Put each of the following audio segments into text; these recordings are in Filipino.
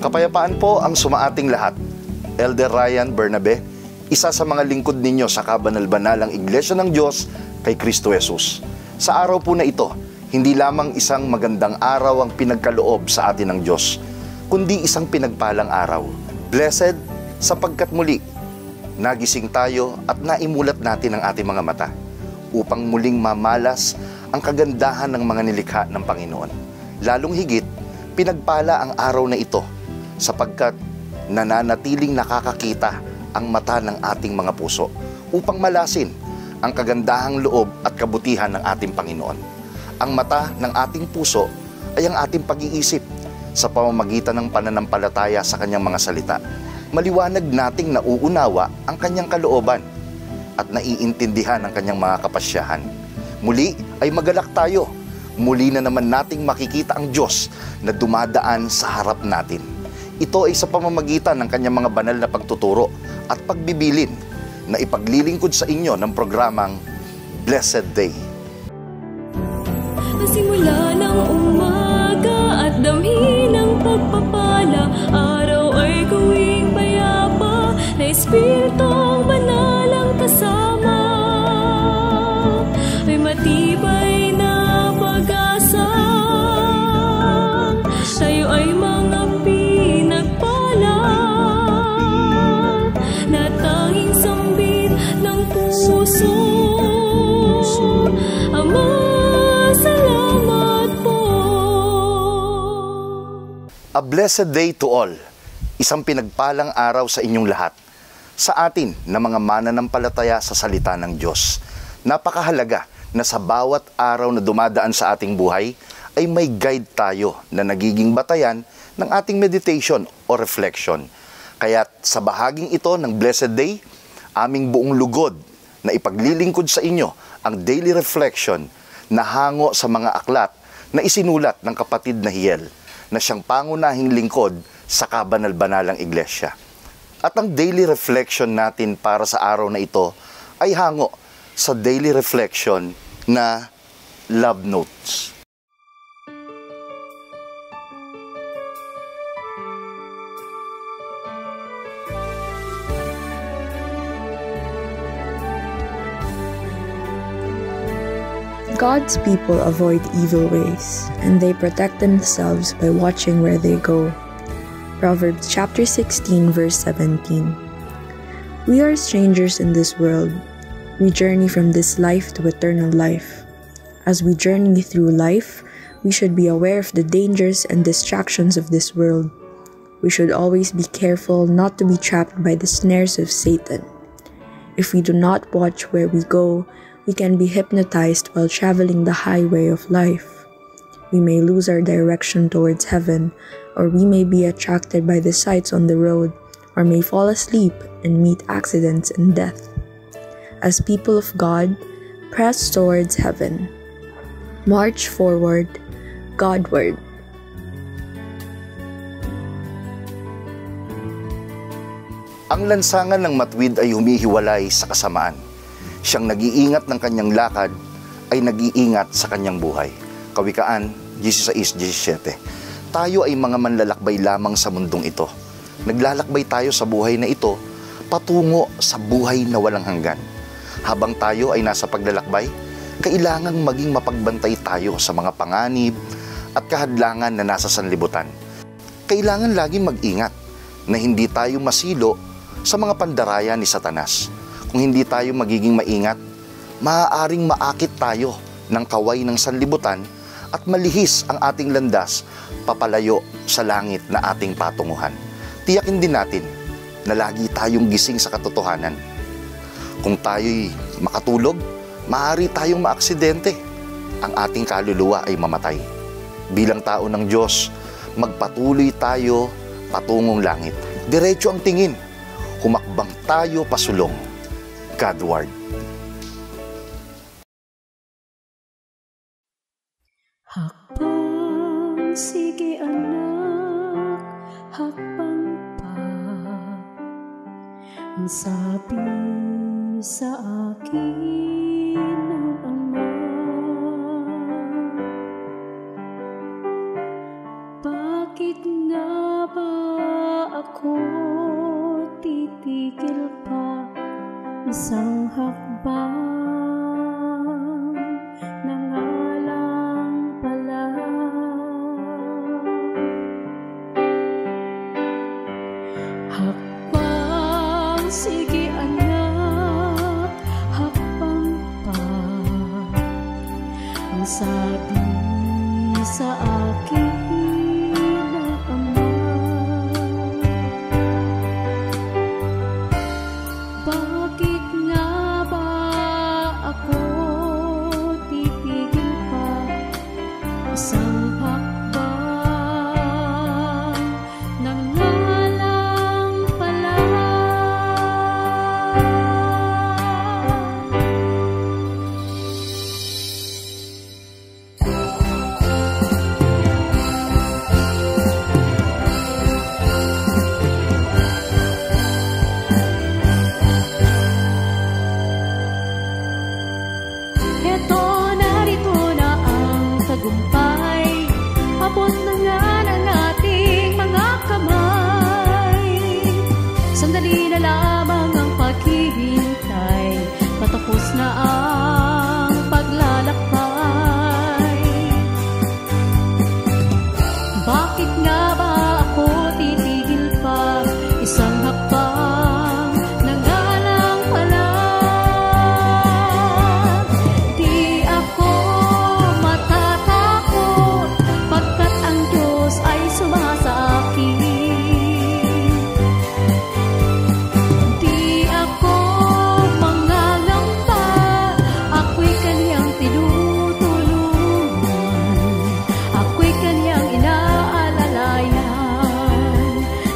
Kapayapaan po ang sumaating lahat. Elder Ryan Bernabe, isa sa mga lingkod ninyo sa kabanal-banalang Iglesia ng Diyos kay Kristo Jesus. Sa araw po na ito, hindi lamang isang magandang araw ang pinagkaloob sa atin ng Diyos, kundi isang pinagpalang araw. Blessed sapagkat muli, nagising tayo at naimulat natin ang ating mga mata upang muling mamalas ang kagandahan ng mga nilikha ng Panginoon. Lalong higit, pinagpala ang araw na ito sapagkat nananatiling nakakakita ang mata ng ating mga puso upang malasin ang kagandahang loob at kabutihan ng ating Panginoon. Ang mata ng ating puso ay ang ating pag-iisip sa pamamagitan ng pananampalataya sa kanyang mga salita. Maliwanag nating nauunawa ang kanyang kalooban at naiintindihan ang kanyang mga kapasyahan. Muli ay magalak tayo. Muli na naman nating makikita ang Diyos na dumadaan sa harap natin. Ito ay sa pamamagitan ng kanyang mga banal na pagtuturo at pagbibilin na ipaglilingkod sa inyo ng programang Blessed Day. Simula ng umaga at damhin ng pagpapala, araw ay gawing payapa na Espiritong Banal ang kasama. Ay matibay na pag-asa, tayo ay mga pinagpala na tanging sambit ng puso. Ama, salamat po. A blessed day to all. Isang pinagpalang araw sa inyong lahat. Sa atin na mga mananampalataya sa salita ng Diyos. Napakahalaga na sa bawat araw na dumadaan sa ating buhay ay may guide tayo na nagiging batayan ng ating meditation o reflection. Kaya sa bahaging ito ng Blessed Day, aming buong lugod na ipaglilingkod sa inyo ang daily reflection na hango sa mga aklat na isinulat ng kapatid na Hiel na siyang pangunahing lingkod sa kabanal-banalang Iglesia. At ang daily reflection natin para sa araw na ito ay hango sa daily reflection na Love Notes. God's people avoid evil ways, and they protect themselves by watching where they go. Proverbs chapter 16, verse 17. We are strangers in this world. We journey from this life to eternal life. As we journey through life, we should be aware of the dangers and distractions of this world. We should always be careful not to be trapped by the snares of Satan. If we do not watch where we go, we can be hypnotized while traveling the highway of life. We may lose our direction towards heaven, or we may be attracted by the sights on the road, or may fall asleep and meet accidents and death. As people of God, press towards heaven. March forward, Godward. Ang lansangan ng matuwid ay humihiwalay sa kasamaan. Siyang nag-iingat ng kanyang lakad ay nag-iingat sa kanyang buhay. Kawikaan 16:17. Tayo ay mga manlalakbay lamang sa mundong ito. Naglalakbay tayo sa buhay na ito patungo sa buhay na walang hanggan. Habang tayo ay nasa paglalakbay, kailangang maging mapagbantay tayo sa mga panganib at kahadlangan na nasa sanlibutan. Kailangan laging mag-ingat na hindi tayo masilo sa mga pandaraya ni Satanas. Kung hindi tayo magiging maingat, maaaring maakit tayo ng kaway ng sanlibutan at malihis ang ating landas papalayo sa langit na ating patunguhan. Tiyakin din natin na lagi tayong gising sa katotohanan. Kung tayo'y makatulog, maaari tayong maaksidente. Ang ating kaluluwa ay mamatay. Bilang tao ng Diyos, magpatuloy tayo patungong langit. Diretso ang tingin. Humakbang tayo pasulong. Godward. Hakbang, sige anak, hakbang pa. Ang sabi sa akin ng Ama, bakit nga ba titigil pa isang hakbang ng alang pala. Hakbang, sige anak, hakbang pa. Ang sabi sa akin ng Ama, bakit nga ba ako titigil pa isang hakbang ng alang pala. Eto, narito na ang tagumpay, abot na nga ng ating mga kamay. Sandali na lamang ang paghihintay, patapos na ang paglalakbay. Bakit nga ba ako titigil pa isang hakbang ng alang pala? Di ako matatakot pagkat ang Diyos ay sumasa akin. Di ako mangangamba, ako'y Kanyang tinutulungan, ako'y Kanyang inaalalayan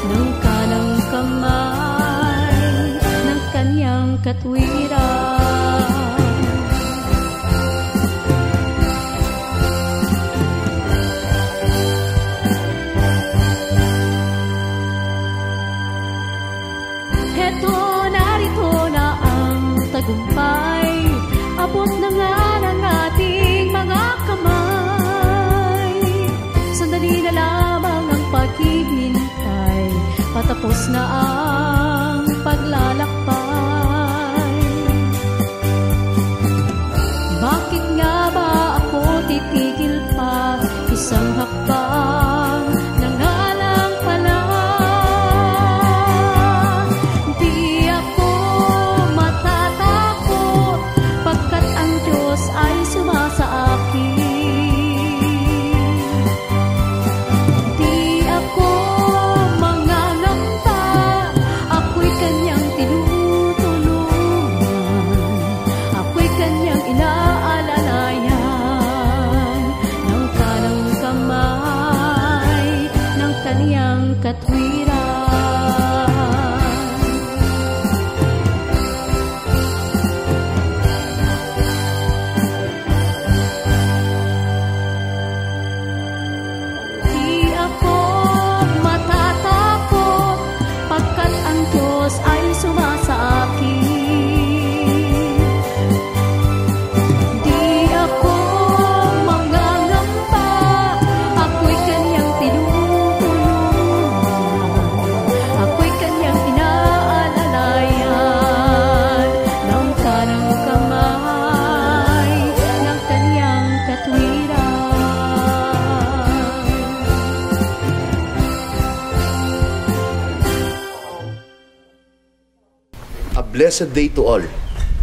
ng kanang kamay ng Kanyang katwiran. Heto, narito na ang tagumpay, abot na nga ng ating mga kamay. Sandali na lamang ang paghihintay, patapos na ang paglalakbay. Bakit nga ba ako titigil pa isang hakbang ng alang pala? Di ako matatakot pagkat ang Diyos ay sumasa akin. Di ako mangangamba, ako'y Kanyang tinutulungan, ako'y Kanyang inaalalayan ng kanang kamay ng Kanyang katwiran. Di ako matatakot pagkat ang Diyos ay sumasa akin. Di ako mangangamba, ako'y Kanyang tinutulungan, ako'y Kanyang inaalalayan ng kanang kamay ng Kanyang katwiran. A blessed day to all.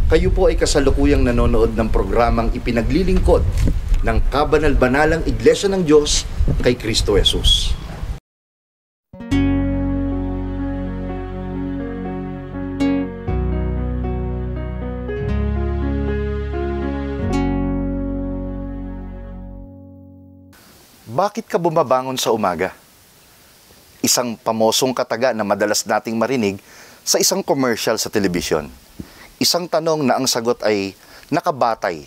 Kayo po ay kasalukuyang nanonood ng programang ipinaglilingkod ng kabanal-banalang Iglesia ng Diyos kay Kristo Jesus. Bakit ka bumabangon sa umaga? Isang pamosong kataga na madalas nating marinig sa isang commercial sa telebisyon. Isang tanong na ang sagot ay nakabatay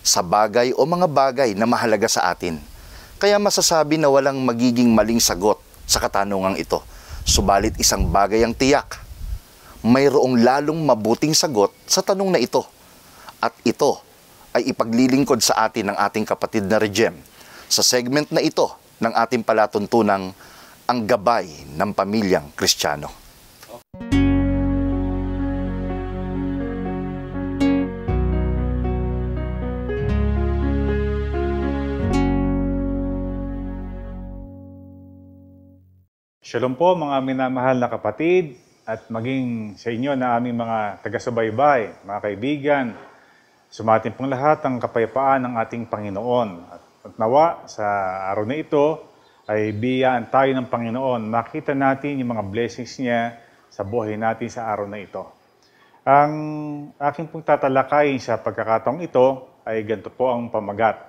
sa bagay o mga bagay na mahalaga sa atin. Kaya masasabi na walang magiging maling sagot sa katanungang ito. Subalit isang bagay ang tiyak. Mayroong lalong mabuting sagot sa tanong na ito. At ito ay ipaglilingkod sa atin ng ating kapatid na Regem sa segment na ito ng ating palatuntunang Ang Gabay ng Pamilyang Kristiyano. Shalom po mga minamahal na kapatid at maging sa inyo na aming mga taga-subaybay, mga kaibigan. Sumatin pong lahat ang kapayapaan ng ating Panginoon. At nawa sa araw na ito ay biyayaan tayo ng Panginoon. Makita natin yung mga blessings niya sa buhay natin sa araw na ito. Ang aking pong tatalakayin sa pagkakataong ito ay ganito po ang pamagat.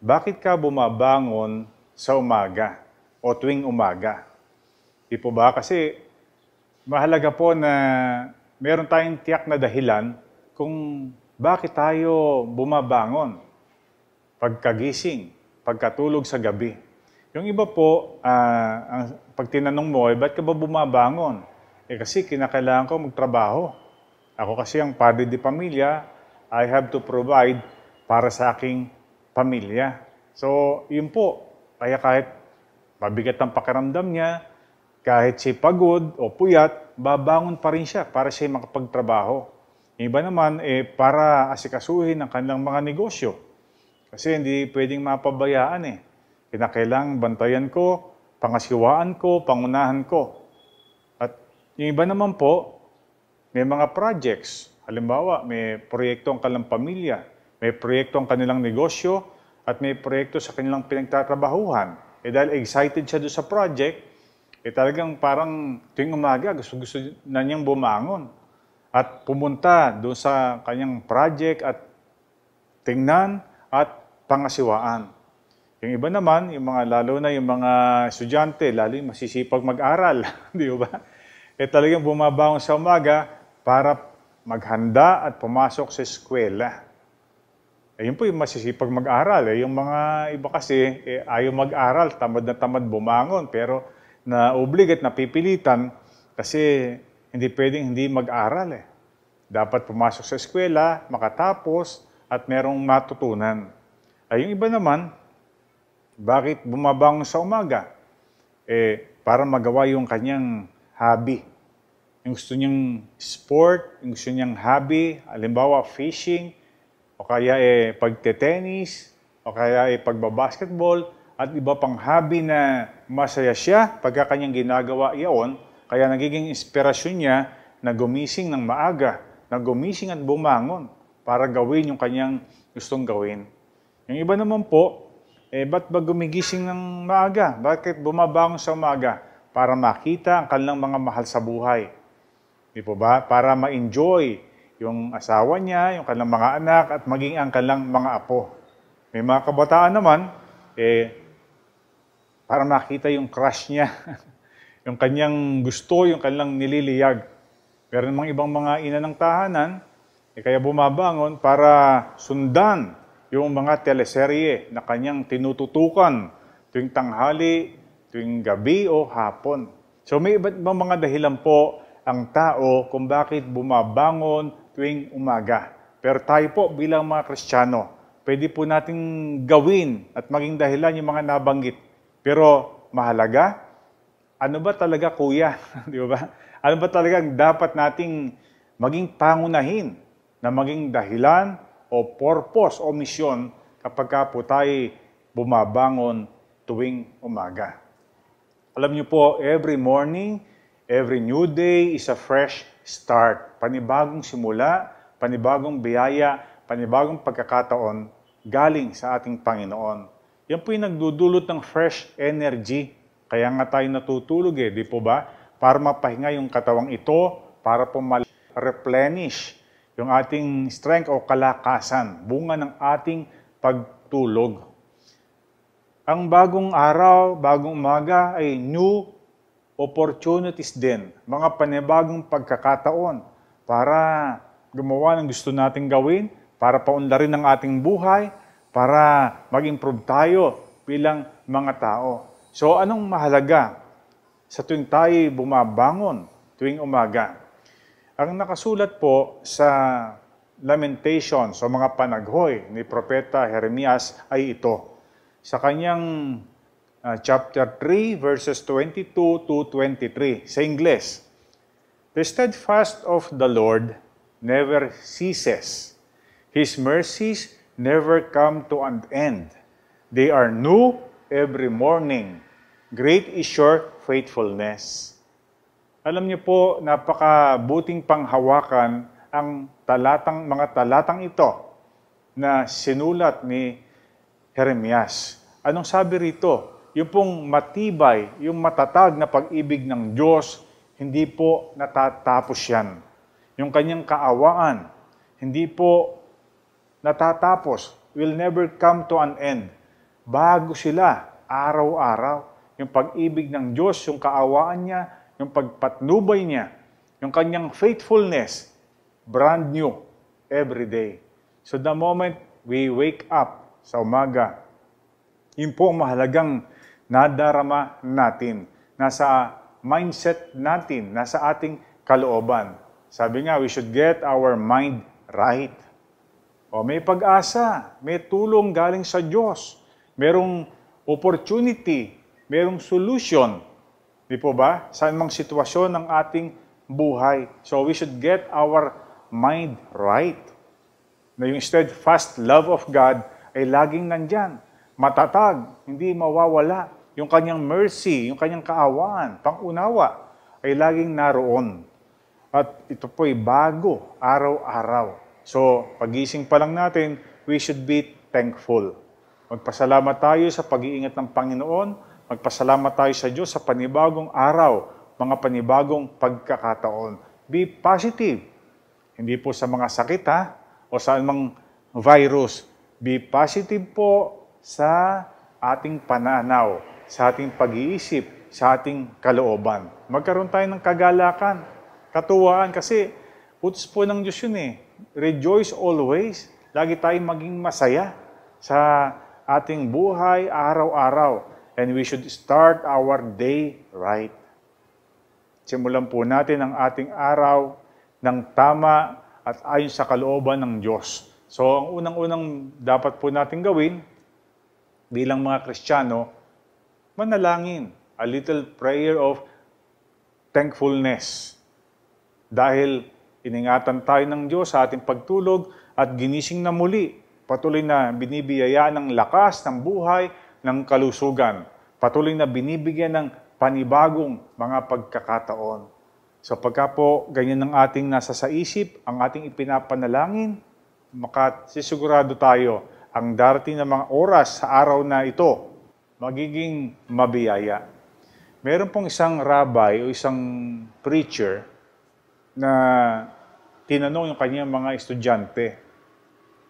Bakit ka bumabangon sa umaga o tuwing umaga? Di po ba? Kasi mahalaga po na meron tayong tiyak na dahilan kung bakit tayo bumabangon pagkagising, pagkatulog sa gabi. Yung iba po, pag tinanong mo, ba't ka ba bumabangon? Kasi kinakailangan ko magtrabaho. Ako kasi ang padre de pamilya, I have to provide para sa aking pamilya. So, yun po. Kaya kahit mabigat ang pakiramdam niya, kahit siya pagod o puyat, babangon pa rin siya para siya makapagtrabaho. Iba naman, para asikasuhin ang kanilang mga negosyo. Kasi hindi pwedeng mapabayaan Kinakailangang bantayan ko, pangasiwaan ko, pangunahan ko. At yung iba naman po, may mga projects. Halimbawa, may proyekto ang kanilang pamilya, may proyekto ang kanilang negosyo, at may proyekto sa kanilang pinagtatrabahuhan. Dahil excited siya doon sa project, talagang parang tuwing umaga, gusto na niyang bumangon. At pumunta doon sa kanyang project at tingnan at pangasiwaan. Yung iba naman, lalo na yung mga estudyante, lalo yung masisipag mag-aral, di ba? Talagang bumabangon sa umaga para maghanda at pumasok sa eskwela. Yun po yung masisipag mag-aral. Yung mga iba kasi, ayaw mag-aral, tamad na tamad bumangon, pero na-oblige at napipilitan kasi hindi pwedeng hindi mag-aral Dapat pumasok sa eskwela, makatapos, at merong matutunan. Yung iba naman, bakit bumabangon sa umaga? Para magawa yung kanyang hobby. Yung gusto niyang sport, yung gusto niyang hobby, halimbawa fishing, o kaya pagte-tennis, o kaya pagbabasketball, at iba pang hobby na masaya siya pagka kanyang ginagawa iyon, kaya nagiging inspirasyon niya na gumising ng maaga, na gumising at bumangon para gawin yung kanyang gustong gawin. Yung iba naman po, ba't ba gumigising ng maaga? Bakit bumabangon sa umaga? Para makita ang kanilang mga mahal sa buhay. Di po ba? Para ma-enjoy yung asawa niya, yung kanilang mga anak, at maging ang kanilang mga apo. May mga kabataan naman, para makita yung crush niya, yung kanyang gusto, yung kanilang nililiyag. Pero namang ibang mga ina ng tahanan, kaya bumabangon para sundan yung mga teleserye na kanyang tinututukan tuwing tanghali, tuwing gabi o hapon. So may iba't ibang mga dahilan po ang tao kung bakit bumabangon tuwing umaga. Pero tayo po bilang mga Kristiyano, pwede po nating gawin at maging dahilan yung mga nabanggit. Pero mahalaga, ano ba talaga kuya? Di ba? Ano ba talaga ang dapat nating maging pangunahin na maging dahilan o purpose o misyon kapag ka po tayo bumabangon tuwing umaga? Alam niyo po, every morning, every new day is a fresh start. Panibagong simula, panibagong biyaya, panibagong pagkakataon galing sa ating Panginoon. Yan po yung nagdudulot ng fresh energy. Kaya nga tayo natutulog di po ba? Para mapahinga yung katawang ito, para po ma-replenish yung ating strength o kalakasan, bunga ng ating pagtulog. Ang bagong araw, bagong umaga ay new opportunities din. Mga panibagong pagkakataon para gumawa ng gusto nating gawin, para paunlarin ang ating buhay, para mag-improve tayo bilang mga tao. So, anong mahalaga sa tuwing tayo bumabangon tuwing umaga? Ang nakasulat po sa Lamentations o mga panaghoy ni Propeta Jeremias ay ito. Sa kanyang chapter 3, verses 22 to 23, sa Ingles, "The steadfast of the Lord never ceases. His mercies never come to an end. They are new every morning. Great is your faithfulness. Alam niyo po, napakabuting panghawakan ang mga talatang ito na sinulat ni Jeremias. Anong sabi rito? Yung pong matibay, yung matatag na pag-ibig ng Diyos, hindi po natatapos yan. Yung kanyang kaawaan, hindi po natatapos, will never come to an end. Bago sila, araw-araw, yung pag-ibig ng Diyos, yung kaawaan niya, yung pagpatnubay niya, yung kanyang faithfulness, brand new every day. So the moment we wake up sa umaga, yun po ang mahalagang nadarama natin. Nasa mindset natin, nasa ating kalooban. Sabi nga, we should get our mind right. O may pag-asa, may tulong galing sa Diyos, merong opportunity, merong solution. Di po ba? Saan mang sitwasyon ng ating buhay. So we should get our mind right. Na yung steadfast love of God ay laging nandyan. Matatag, hindi mawawala. Yung kanyang mercy, yung kanyang kaawaan, pangunawa, ay laging naroon. At ito po ay bago, araw-araw. So, pagising pa lang natin, we should be thankful. Magpasalamat tayo sa pag-iingat ng Panginoon. Magpasalamat tayo sa Diyos sa panibagong araw, mga panibagong pagkakataon. Be positive. Hindi po sa mga sakit o sa anumang virus. Be positive po sa ating pananaw, sa ating pag-iisip, sa ating kalooban. Magkaroon tayo ng kagalakan, katuwaan, kasi utos po ng Diyos yun eh. Rejoice always. Lagi tayong maging masaya sa ating buhay araw-araw. And we should start our day right. Simulan po natin ang ating araw ng tama at ayon sa kalooban ng Diyos. So, ang unang-unang dapat po natin gawin bilang mga Kristiyano, manalangin. A little prayer of thankfulness. Dahil iningatan tayo ng Diyos sa ating pagtulog at ginising na muli. Patuloy na binibiyayaan ng lakas, ng buhay, ng kalusugan. Patuloy na binibigyan ng panibagong mga pagkakataon. So pagka po ganyan ang ating nasa sa isip, ang ating ipinapanalangin, makasisigurado tayo ang darating na mga oras sa araw na ito, magiging mabiyaya. Meron pong isang rabbi o isang preacher na tinanong yung kanyang mga estudyante.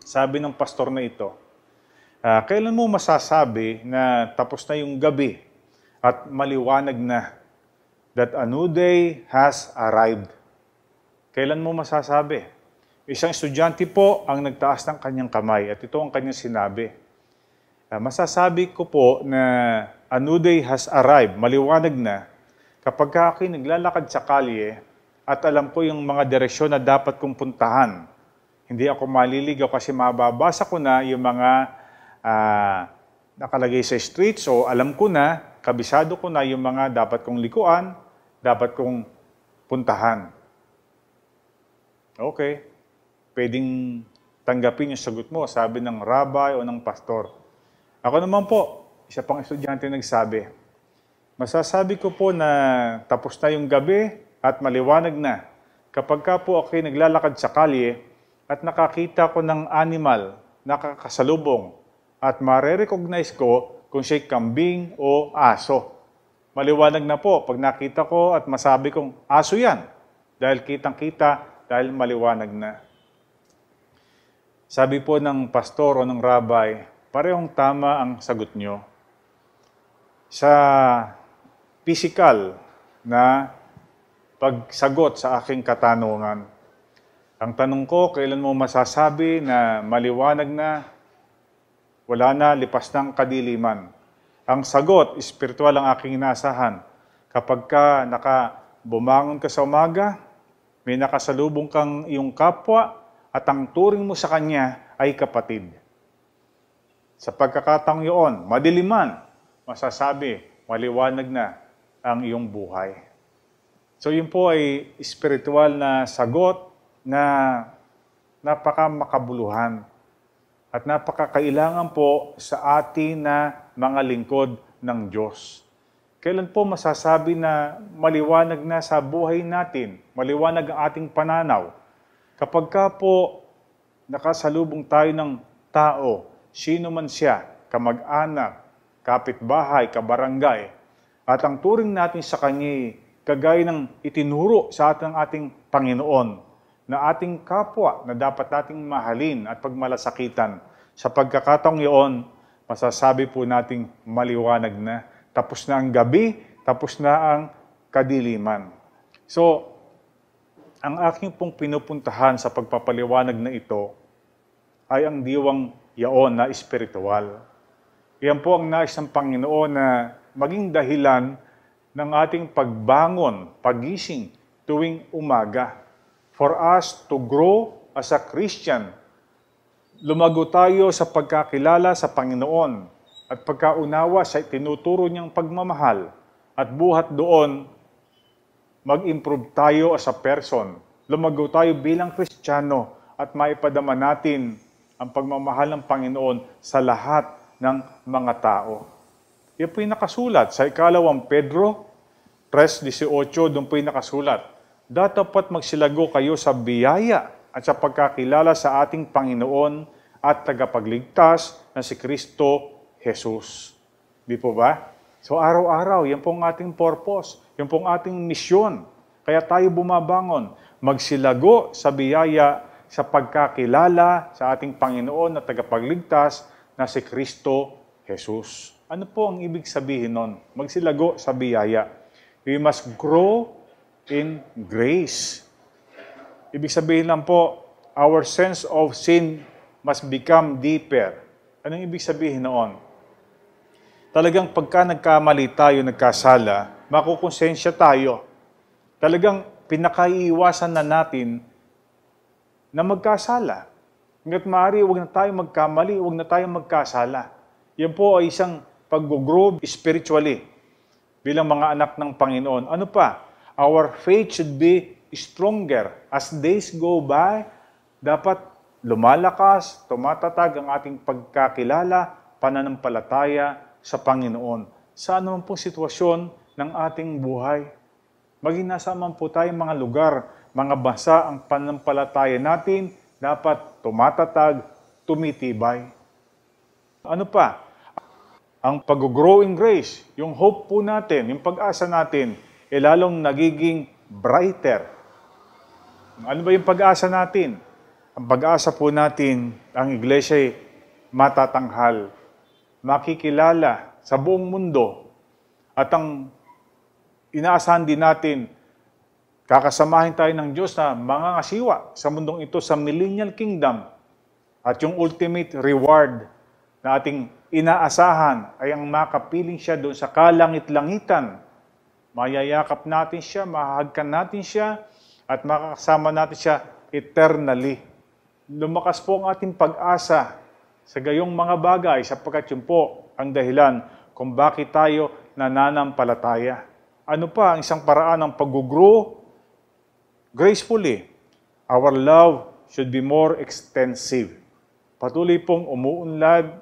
Sabi ng pastor na ito, kailan mo masasabi na tapos na yung gabi at maliwanag na that a new day has arrived? Kailan mo masasabi? Isang estudyante po ang nagtaas ng kanyang kamay at ito ang kanyang sinabi. Masasabi ko po na a new day has arrived, maliwanag na, kapag ako'y naglalakad sa kalye at alam ko yung mga direksyon na dapat kong puntahan. Hindi ako maliligaw kasi mababasa ko na yung mga nakalagay sa streets, so alam ko na, kabisado ko na yung mga dapat kong likuan, dapat kong puntahan. Okay. Pwedeng tanggapin yung sagot mo, sabi ng rabbi o ng pastor. Ako naman po, isa pang estudyante nagsabi, masasabi ko po na tapos na yung gabi at maliwanag na kapag ka po ako'y naglalakad sa kalye at nakakita ko ng animal na kakasalubong at mare-recognize ko kung siya'y kambing o aso. Maliwanag na po pag nakita ko at masabi kong aso yan dahil kitang-kita, dahil maliwanag na. Sabi po ng pastor o ng rabbi, parehong tama ang sagot nyo. Sa physical na pagsagot sa aking katanungan, ang tanong ko, kailan mo masasabi na maliwanag na, wala na, lipas ng kadiliman? Ang sagot, espiritual ang aking inaasahan. Kapag ka bumangon ka sa umaga, may nakasalubong kang iyong kapwa, at ang turing mo sa kanya ay kapatid. Sa pagkakataong yun, madiliman, masasabi, maliwanag na ang iyong buhay. So yun po ay espiritual na sagot na napakamakabuluhan at napakakailangan po sa atin na mga lingkod ng Diyos. Kailan po masasabi na maliwanag na sa buhay natin, maliwanag ang ating pananaw? Kapag ka po nakasalubong tayo ng tao, sino man siya, kamag-anak, kapitbahay, kabarangay, at ang turing natin sa kanya kagaya ng itinuro sa ating Panginoon, na ating kapwa na dapat nating mahalin at pagmalasakitan. Sa pagkakataong iyon, masasabi po nating maliwanag na. Tapos na ang gabi, tapos na ang kadiliman. So, ang aking pong pinupuntahan sa pagpapaliwanag na ito ay ang diwang yaon na espiritual. Iyan po ang nais ng Panginoon na maging dahilan ng ating pagbangon, pagising tuwing umaga. For us to grow as a Christian, lumago tayo sa pagkakilala sa Panginoon at pagkaunawa sa tinuturo niyang pagmamahal at buhat doon, mag-improve tayo as a person. Lumago tayo bilang Kristiyano at maipadama natin ang pagmamahal ng Panginoon sa lahat ng mga tao. Yan po yung nakasulat sa 2 Pedro 3:18, doon po yung nakasulat. Dapat magsilago kayo sa biyaya at sa pagkakilala sa ating Panginoon at tagapagligtas na si Kristo Jesus. Di po ba? So araw-araw, yan pong ating purpose, yan pong ating misyon. Kaya tayo bumabangon, magsilago sa biyaya sa pagkakilala sa ating Panginoon at tagapagligtas na si Kristo Jesus. Ano po ang ibig sabihin nun? Magsilago sa biyaya. We must grow in grace. Ibig sabihin lang po, our sense of sin must become deeper. Anong ibig sabihin noon? Talagang pagka nagkamali tayo, nagkasala, makukonsensya tayo. Talagang pinakaiiwasan na natin na magkasala. Hanggat maaari, huwag na tayo magkamali, huwag na tayo magkasala. Yan po ay isang pag-grow spiritually bilang mga anak ng Panginoon. Ano pa? Our faith should be stronger. As days go by, dapat lumalakas, tumatatag ang ating pagkakilala, pananampalataya sa Panginoon. Sa anumang pong sitwasyon ng ating buhay. Maging nasa man po tayong mga lugar, mga bansa, ang pananampalataya natin dapat tumatatag, tumitibay. Ano pa? Ang pag-grow in grace, yung hope po natin, yung pag-asa natin, lalong nagiging brighter. Ano ba yung pag-asa natin? Ang pag-asa po natin, ang iglesia ay matatanghal, makikilala sa buong mundo, at ang inaasahan din natin, kakasamahin tayo ng Diyos na mga ngasiwa sa mundong ito sa millennial kingdom, at yung ultimate reward na ating inaasahan ay ang makapiling siya doon sa kalangit-langitan. Mayayakap natin siya, mahahagkan natin siya, at makakasama natin siya eternally. Lumakas po ang ating pag-asa sa gayong mga bagay sapagkat yun po ang dahilan kung bakit tayo nananampalataya. Ano pa ang isang paraan ng pag-grow? Gracefully, our love should be more extensive. Patuloy pong umuunlad,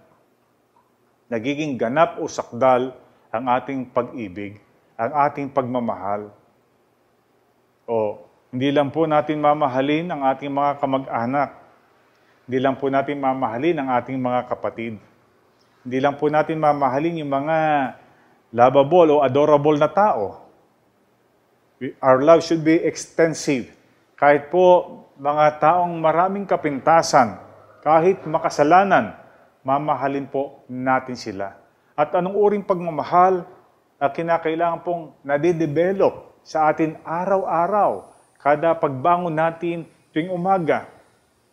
nagiging ganap o sakdal ang ating pag-ibig, ang ating pagmamahal. O, hindi lang po natin mamahalin ang ating mga kamag-anak. Hindi lang po natin mamahalin ang ating mga kapatid. Hindi lang po natin mamahalin yung mga lovable o adorable na tao. Our love should be extensive. Kahit po mga taong maraming kapintasan, kahit makasalanan, mamahalin po natin sila. At anong uring pagmamahal na kinakailangan pong nadidevelop sa atin araw-araw, kada pagbangon natin tuwing umaga,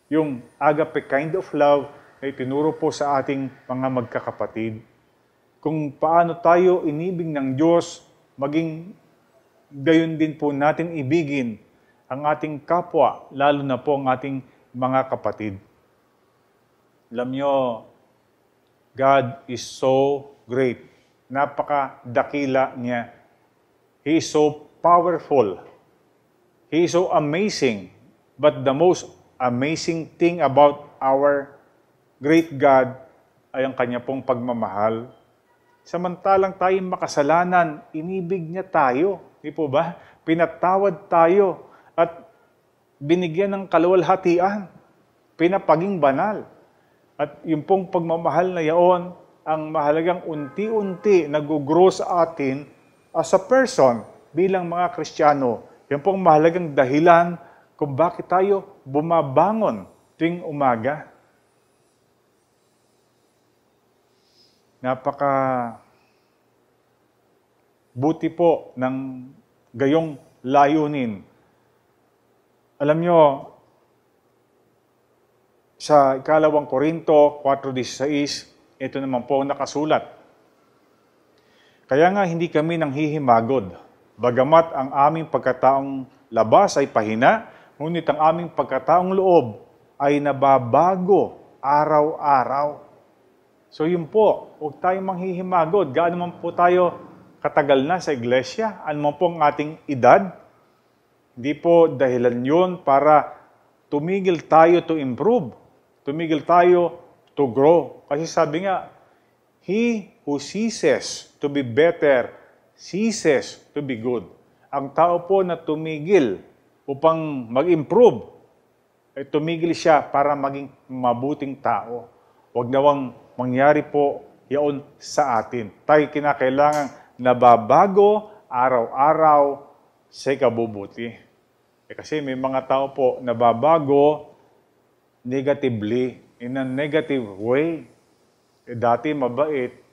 yung agape kind of love na itinuro po sa ating mga magkakapatid. Kung paano tayo inibig ng Diyos, maging gayon din po natin ibigin ang ating kapwa, lalo na po ang ating mga kapatid. Alam nyo, God is so great. Napakadakila niya. He is so powerful. He is so amazing. But the most amazing thing about our great God ay ang kanya pong pagmamahal. Samantalang tayo makasalanan, inibig niya tayo. Di po ba? Pinatawad tayo at binigyan ng kaluwalhatian. Pinapaging banal. At yung pong pagmamahal na yaon, ang mahalagang unti-unti nag-grow sa atin as a person bilang mga Kristiyano. Yan pong mahalagang dahilan kung bakit tayo bumabangon tuwing umaga. Napaka buti po ng gayong layunin. Alam nyo, sa 2 Korinto 4:16, ito naman po ang nakasulat. Kaya nga hindi kami nanghihimagod, bagamat ang aming pagkataong labas ay pahina, ngunit ang aming pagkataong loob ay nababago araw-araw. So yun po, huwag tayong manghihimagod. Gaano man po tayo katagal na sa iglesia, ano man po ang ating edad, hindi po dahilan yun para tumigil tayo to improve. Tumigil tayo to grow. Kasi sabi nga, he who ceases to be better, ceases to be good. Ang tao po na tumigil upang mag-improve, ay tumigil siya para maging mabuting tao. Huwag nawang mangyari po yaon sa atin. Tayo kinakailangan nababago araw-araw sa ikabubuti. Kasi may mga tao po nababago negatively, in a negative way. Dati mabait,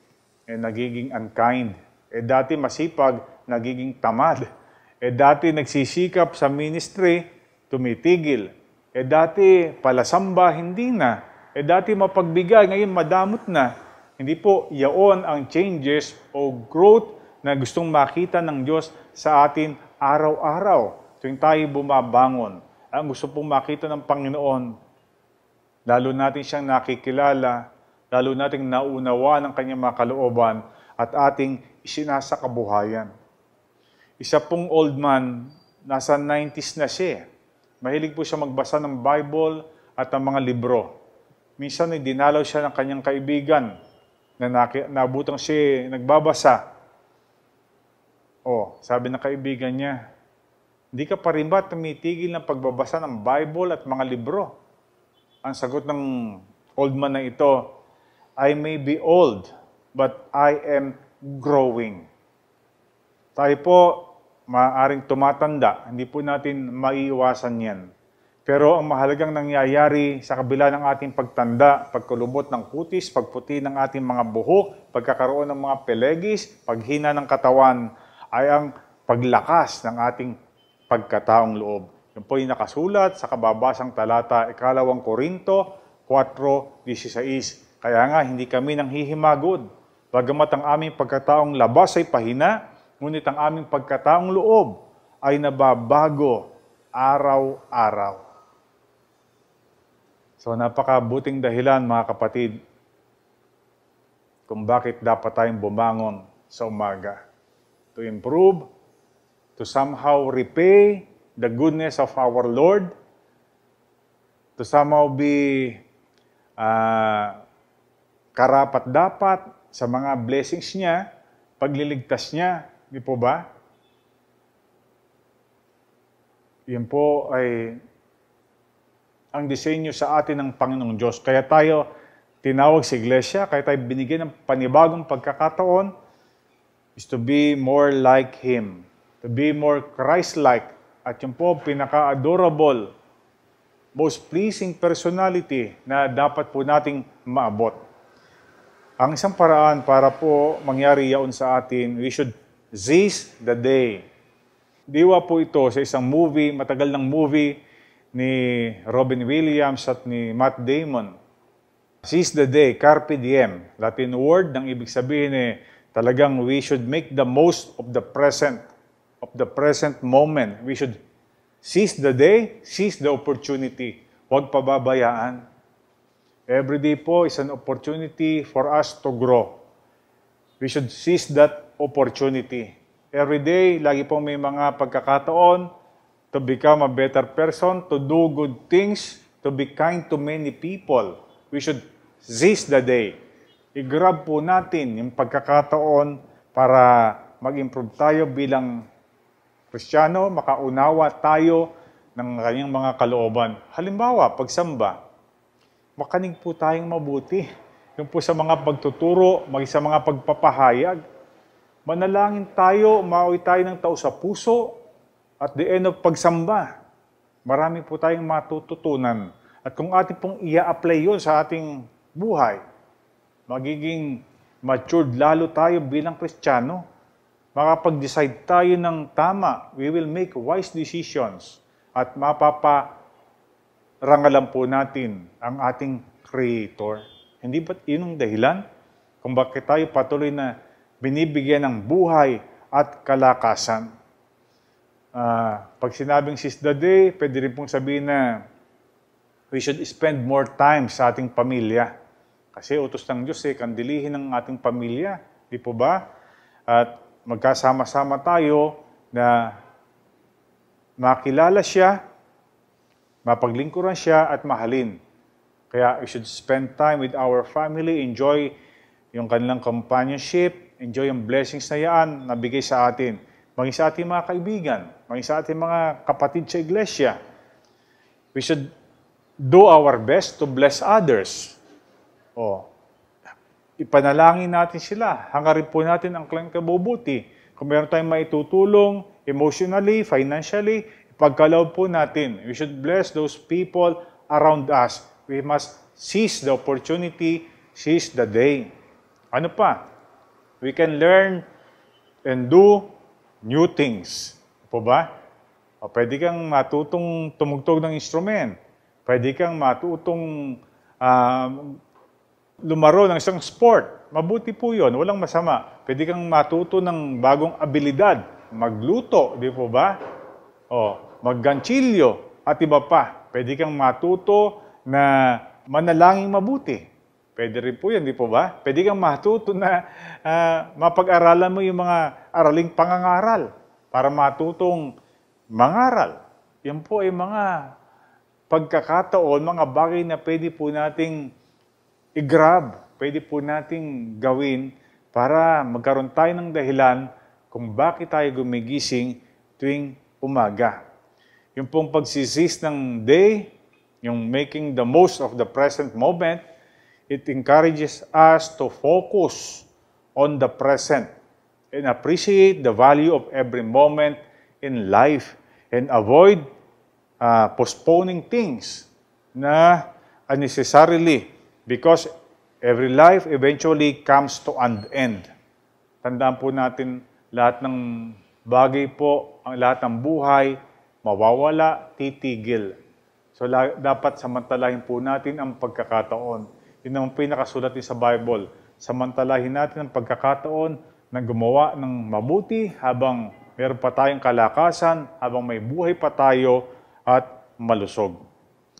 nagiging unkind. Dati masipag, nagiging tamad. Dati nagsisikap sa ministry, tumitigil. Dati palasamba, hindi na. Dati mapagbigay, ngayon madamot na. Hindi po yaon ang changes o growth na gustong makita ng Diyos sa atin araw-araw. Tuwing tayo bumabangon, ang gusto pong makita ng Panginoon, lalo natin siyang nakikilala, lalo nating naunawa ng kanyang mga kalooban at ating isinasakabuhayan. Isa pong old man, nasa 90s na siya. Mahilig po siya magbasa ng Bible at ng mga libro. Minsan ay dinalaw siya ng kanyang kaibigan na nabutang siya nagbabasa. Sabi ng kaibigan niya, hindi ka pa rin ba tumitigil ng pagbabasa ng Bible at mga libro? Ang sagot ng old man na ito, I may be old, but I am growing. Tayo po, maaaring tumatanda, hindi po natin maiiwasan yan. Pero ang mahalagang nangyayari sa kabila ng ating pagtanda, pagkulubot ng kutis, pagputi ng ating mga buhok, pagkakaroon ng mga pelegis, paghina ng katawan, ay ang paglakas ng ating pagkataong loob. Yan po yung nakasulat sa kababasang talata, 2 Korinto 4:16. Kaya nga, hindi kami nanghihimagod. Bagamat ang aming pagkataong labas ay pahina, ngunit ang aming pagkataong loob ay nababago araw-araw. So napakabuting dahilan mga kapatid kung bakit dapat tayong bumangon sa umaga. To improve, to somehow repay the goodness of our Lord, to somehow be karapat-dapat sa mga blessings niya, pagliligtas niya, di po ba? Yan po ay ang disenyo sa atin ng Panginoong Diyos. Kaya tayo tinawag sa iglesia, kaya tayo binigyan ng panibagong pagkakataon is to be more like Him, to be more Christ-like. At yun po, pinaka-adorable, most pleasing personality na dapat po nating maabot. Ang isang paraan para po mangyari yaon sa atin, we should seize the day. Diwa po ito sa isang movie, matagal ng movie ni Robin Williams at ni Matt Damon. Seize the day, carpe diem. Latin word, ng ibig sabihin talagang we should make the most of the present moment. We should seize the day, seize the opportunity. Huwag pababayaan. Every day po is an opportunity for us to grow. We should seize that opportunity. Every day, lagi pong may mga pagkakataon to become a better person, to do good things, to be kind to many people. We should seize the day. i-grab po natin yung pagkakataon para mag-improve tayo bilang Kristiyano, makaunawa tayo ng kanyang mga kalooban. Halimbawa, pagsamba, makinig po tayong mabuti. Yung po sa mga pagtuturo, sa mga pagpapahayag. Manalangin tayo, umaway tayo ng tao sa puso. At the end of pagsamba, marami po tayong matututunan. At kung ating pong i-apply yun sa ating buhay, magiging matured lalo tayo bilang Kristiyano. Makapag-decide tayo ng tama. We will make wise decisions. At mapaparangalan po natin ang ating Creator. Hindi ba't yun ang dahilan kung bakit tayo patuloy na binibigyan ng buhay at kalakasan? Pag sinabing seize the day, pwede rin pong sabihin na we should spend more time sa ating pamilya. Kasi utos ng Diyos kandilihin ang ating pamilya. Di po ba? At magkasama-sama tayo na makilala siya, mapaglingkuran siya at mahalin. Kaya we should spend time with our family, enjoy yung kanilang companionship, enjoy yung blessings na yan na bigay sa atin. Maging sa ating mga kaibigan, maging sa ating mga kapatid sa iglesia. We should do our best to bless others. Ipanalangin natin sila. Hangarin po natin ang kanilang kabubuti. Kung meron tayong maitutulong, emotionally, financially, ipagkaloob po natin. We should bless those people around us. We must seize the opportunity, seize the day. Ano pa? We can learn and do new things. Po ba? Pwede kang matutong tumugtog ng instrument. Pwede kang matutong lumaro ng isang sport. Mabuti po yun. Walang masama. Pwede kang matuto ng bagong abilidad. Magluto, di po ba? Magganchilyo at iba pa. Pwede kang matuto na manalangin mabuti. Pwede rin po yan, di po ba? Pwede kang matuto na mapag-aralan mo yung mga araling pangangaral para matutong mangaral. Yan po ay mga pagkakataon, mga bagay na pwede po nating i-grab, pwede po nating gawin para magkaroon tayo ng dahilan kung bakit tayo gumigising tuwing umaga. Yung pong pagsiseize ng day, yung making the most of the present moment, it encourages us to focus on the present and appreciate the value of every moment in life and avoid postponing things na unnecessarily because every life eventually comes to an end. Tandaan po natin lahat ng bagay po, ang lahat ng buhay, mawawala, titigil. So dapat samantalahin po natin ang pagkakataon. Yun ang pinakasulat din sa Bible. Samantalahin natin ang pagkakataon na gumawa ng mabuti habang meron pa tayong kalakasan, habang may buhay pa tayo at malusog.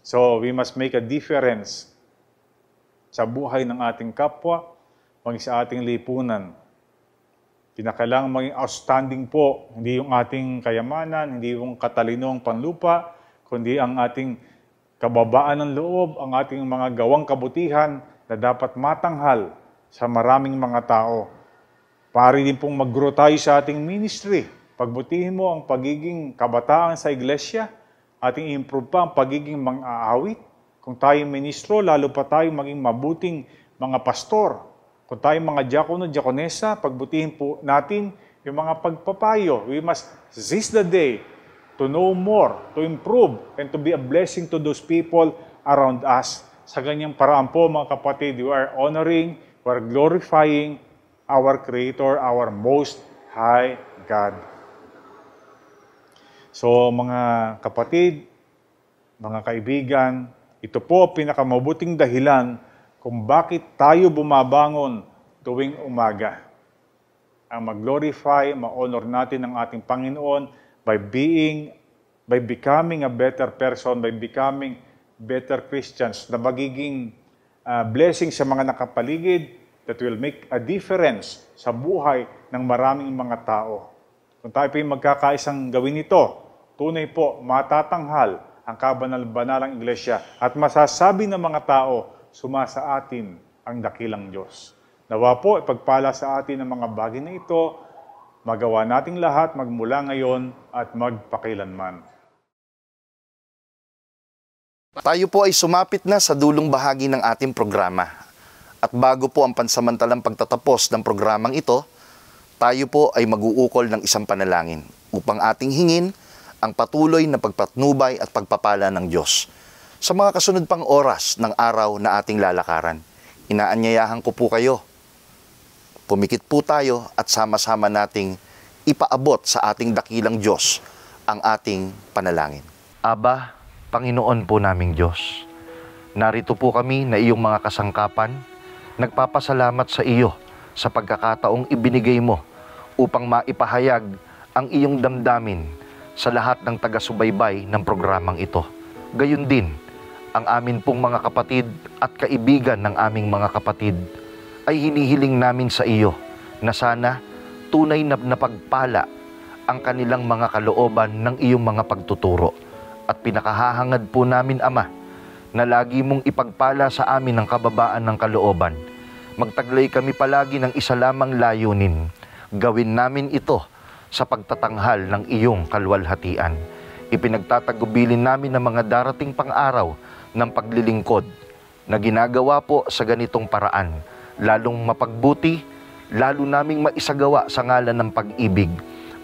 So we must make a difference sa buhay ng ating kapwa, maging sa ating lipunan. Kinakailangan maging outstanding po, hindi yung ating kayamanan, hindi yung katalino ang panlupa, kundi ang ating kababaan ng loob, ang ating mga gawang kabutihan na dapat matanghal sa maraming mga tao. Pari din pong mag-grow tayo sa ating ministry. Pagbutihin mo ang pagiging kabataan sa iglesia, ating improve pa ang pagiging mang-aawit. Kung tayo ministro, lalo pa tayo maging mabuting mga pastor. Kung tayo mga diakono, diakonesa, pagbutihin po natin yung mga pagpapayo. We must seize the day to know more, to improve, and to be a blessing to those people around us. Sa ganyang paraan po, mga kapatid, we are honoring, we are glorifying our Creator, our Most High God. So, mga kapatid, mga kaibigan, ito po pinakamabuting dahilan kung bakit tayo bumabangon tuwing umaga. Ang mag-glorify, ma-honor natin ang ating Panginoon by becoming a better person, by becoming better Christians, na magiging blessing sa mga nakapaligid that will make a difference sa buhay ng maraming mga tao. Kung tayo po yung magkakaisang gawin ito, tunay po, matatanghal ang kabanal-banalang iglesia at masasabi ng mga tao, sumasa atin ang dakilang Diyos. Nawa po, ipagpala sa atin ang mga bagay na ito, magawa nating lahat magmula ngayon at magpakilanman. Tayo po ay sumapit na sa dulong bahagi ng ating programa. At bago po ang pansamantalang pagtatapos ng programang ito, tayo po ay mag-uukol ng isang panalangin upang ating hingin ang patuloy na pagpatnubay at pagpapala ng Diyos. Sa mga kasunod pang oras ng araw na ating lalakaran, inaanyayahan ko po kayo. Pumikit po tayo at sama-sama nating ipaabot sa ating dakilang Diyos ang ating panalangin. Aba, Panginoon po naming Diyos, narito po kami na iyong mga kasangkapan, nagpapasalamat sa iyo sa pagkakataong ibinigay mo upang maipahayag ang iyong damdamin sa lahat ng taga-subaybay ng programang ito. Gayon din, ang amin pong mga kapatid at kaibigan ng aming mga kapatid ay hinihiling namin sa iyo na sana tunay na napagpala ang kanilang mga kalooban ng iyong mga pagtuturo. At pinakahahangad po namin, Ama, na lagi mong ipagpala sa amin ang kababaan ng kalooban. Magtaglay kami palagi ng isa lamang layunin. Gawin namin ito sa pagtatanghal ng iyong kalwalhatian. Ipinagtatagubilin namin ang mga darating pang araw ng paglilingkod na ginagawa po sa ganitong paraan, lalong mapagbuti, lalo naming maisagawa sa ngalan ng pag-ibig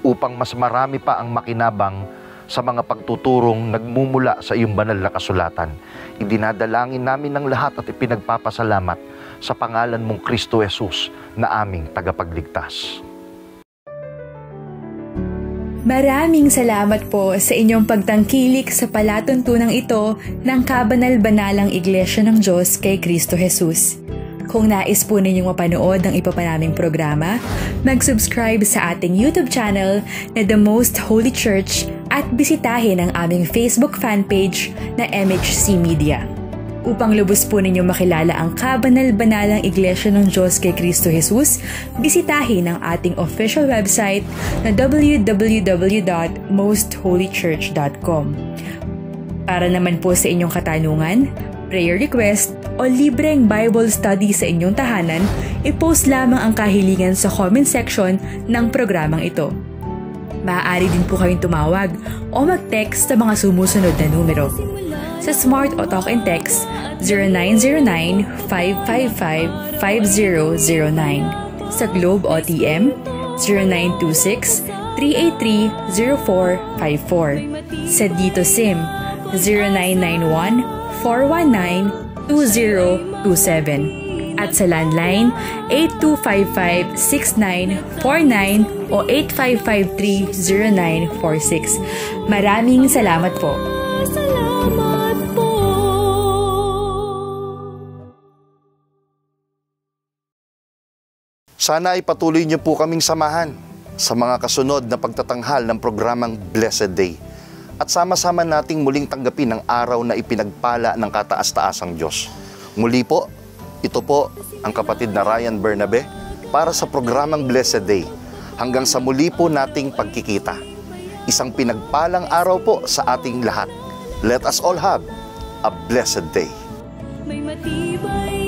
upang mas marami pa ang makinabang sa mga pagtuturong nagmumula sa iyong banal na kasulatan. Idinadalangin namin ng lahat at ipinagpapasalamat sa pangalan mong Kristo Jesus na aming tagapagligtas. Maraming salamat po sa inyong pagtangkilik sa palatuntunang ito ng Kabanal-Banalang Iglesia ng Diyos kay Kristo Jesus. Kung nais po ninyong mapanood ng iba pa naming programa, mag-subscribe sa ating YouTube channel na The Most Holy Church at bisitahin ang aming Facebook fanpage na MHC Media. Upang lubos po ninyong makilala ang Kabanal-Banalang Iglesia ng Diyos kay Kristo Jesus, bisitahin ang ating official website na www.mostholychurch.com. Para naman po sa inyong katanungan, prayer request, o libreng Bible study sa inyong tahanan, i-post lamang ang kahilingan sa comment section ng programang ito. Maaari din po kayong tumawag o mag-text sa mga sumusunod na numero. Sa Smart o Talk and Text, 0909-555-5009. Sa Globe o TM, 0926-383-0454. Sa Dito SIM, 0991-419-2027. At sa landline, 8255-6949 o 8553-0946. Maraming salamat po. Salamat po. Sana ay patuloy niyo po kaming samahan sa mga kasunod na pagtatanghal ng programang Blessed Day. At sama-sama nating muling tanggapin ang araw na ipinagpala ng kataas-taasang Diyos. Muli po, ito po ang kapatid na Ryan Bernabe para sa programang Blessed Day. Hanggang sa muli po nating pagkikita. Isang pinagpalang araw po sa ating lahat. Let us all have a blessed day. May matibay